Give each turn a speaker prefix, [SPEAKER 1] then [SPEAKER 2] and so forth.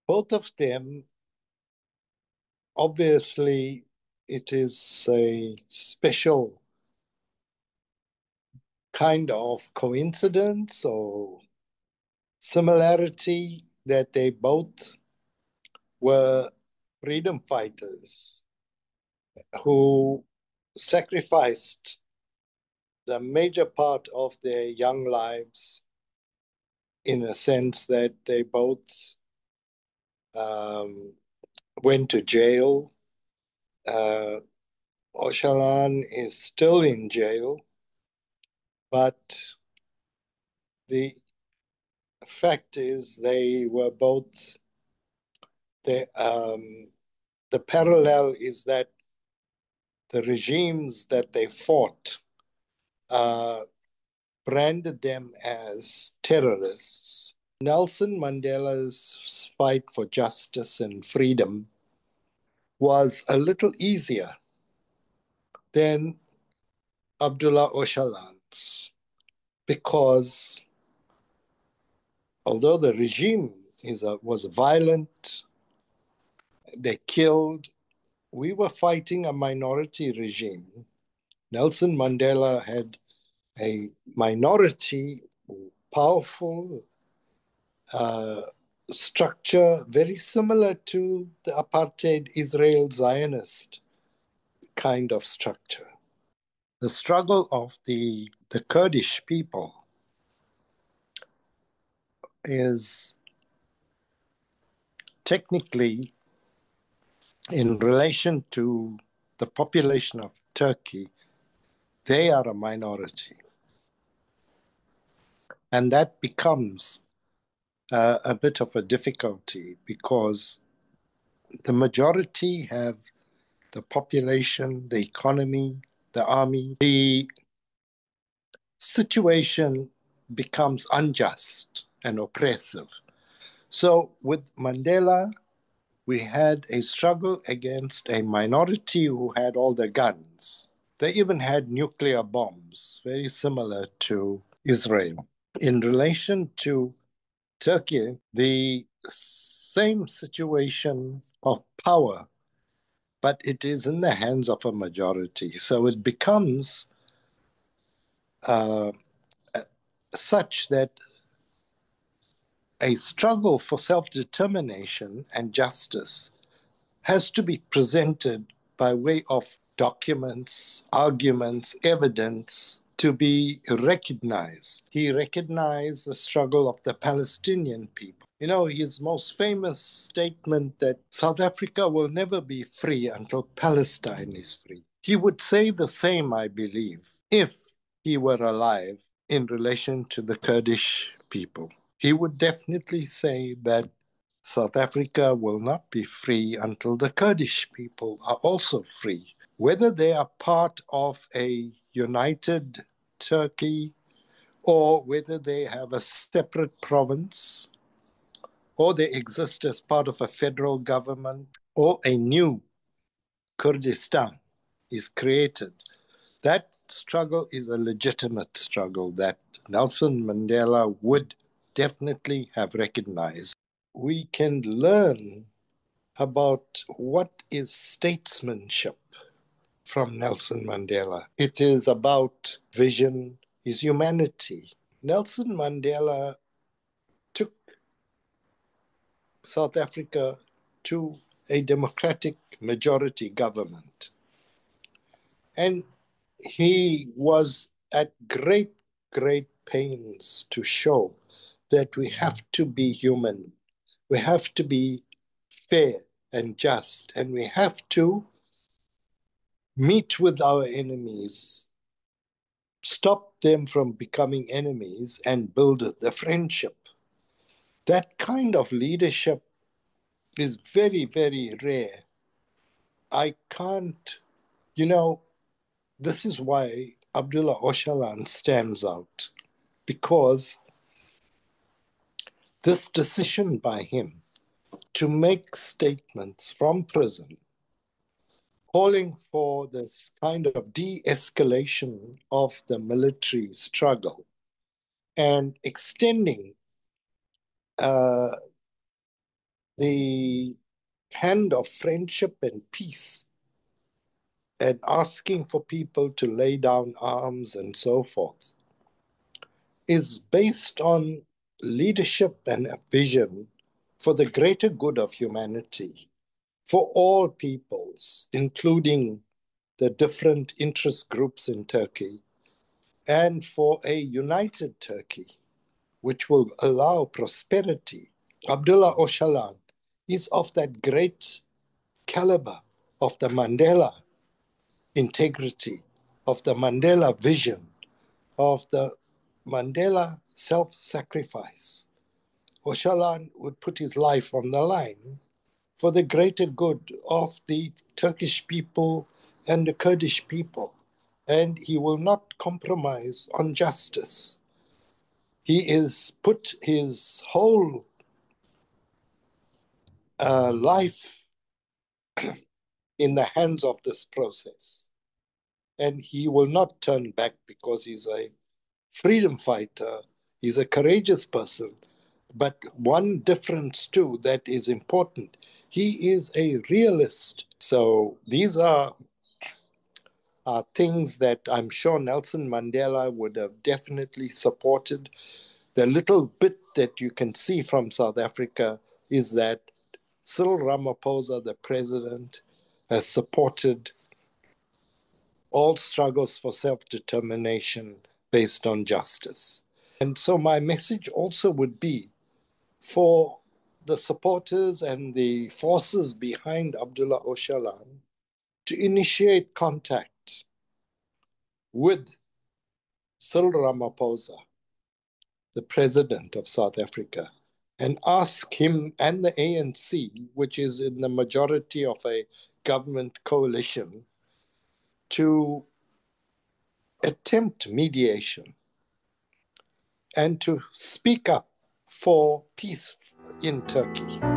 [SPEAKER 1] Both of them, obviously, it is a special kind of coincidence or similarity that they both were freedom fighters who sacrificed the major part of their young lives in a sense that they both um, went to jail. Uh, Öcalan is still in jail, but the fact is they were both they, the parallel is that the regimes that they fought branded them as terrorists. Nelson Mandela's fight for justice and freedom was a little easier than Abdullah Öcalan's because although the regime was violent, they killed, we were fighting a minority regime. Nelson Mandela had a minority, powerful structure very similar to the apartheid Israel Zionist kind of structure. The struggle of the Kurdish people is technically in relation to the population of Turkey, they are a minority. And that becomes a bit of a difficulty because the majority have the population, the economy, the army. The situation becomes unjust and oppressive. So with Mandela, we had a struggle against a minority who had all the guns. They even had nuclear bombs, very similar to Israel. In relation to Turkey, the same situation of power, but it is in the hands of a majority. So it becomes such that a struggle for self-determination and justice has to be presented by way of documents, arguments, evidence to be recognized. He recognized the struggle of the Palestinian people. You know, his most famous statement that South Africa will never be free until Palestine is free. He would say the same, I believe, if he were alive in relation to the Kurdish people. He would definitely say that South Africa will not be free until the Kurdish people are also free. Whether they are part of a united Turkey or whether they have a separate province or they exist as part of a federal government or a new Kurdistan is created, that struggle is a legitimate struggle that Nelson Mandela would definitely have recognized. We can learn about what is statesmanship from Nelson Mandela. It is about vision, his humanity. Nelson Mandela took South Africa to a democratic majority government. And he was at great, great pains to show that we have to be human. We have to be fair and just, and we have to meet with our enemies, stop them from becoming enemies, and build the friendship. That kind of leadership is very, very rare. I can't, you know, this is why Abdullah Öcalan stands out, because this decision by him to make statements from prison calling for this kind of de-escalation of the military struggle and extending the hand of friendship and peace and asking for people to lay down arms and so forth is based on leadership and a vision for the greater good of humanity, for all peoples, including the different interest groups in Turkey, and for a united Turkey, which will allow prosperity. Abdullah Öcalan is of that great caliber of the Mandela integrity, of the Mandela vision, of the Mandela self-sacrifice. Öcalan would put his life on the line for the greater good of the Turkish people and the Kurdish people. And he will not compromise on justice. He has put his whole life in the hands of this process. And he will not turn back because he's a freedom fighter. He's a courageous person. But one difference, too, that is important, he is a realist. So these are things that I'm sure Nelson Mandela would have definitely supported. The little bit that you can see from South Africa is that Cyril Ramaphosa, the president, has supported all struggles for self-determination based on justice. And so my message also would be for the supporters and the forces behind Abdullah Öcalan to initiate contact with Cyril Ramaphosa, the president of South Africa, and ask him and the ANC, which is in the majority of a government coalition, to attempt mediation and to speak up for peace in Turkey.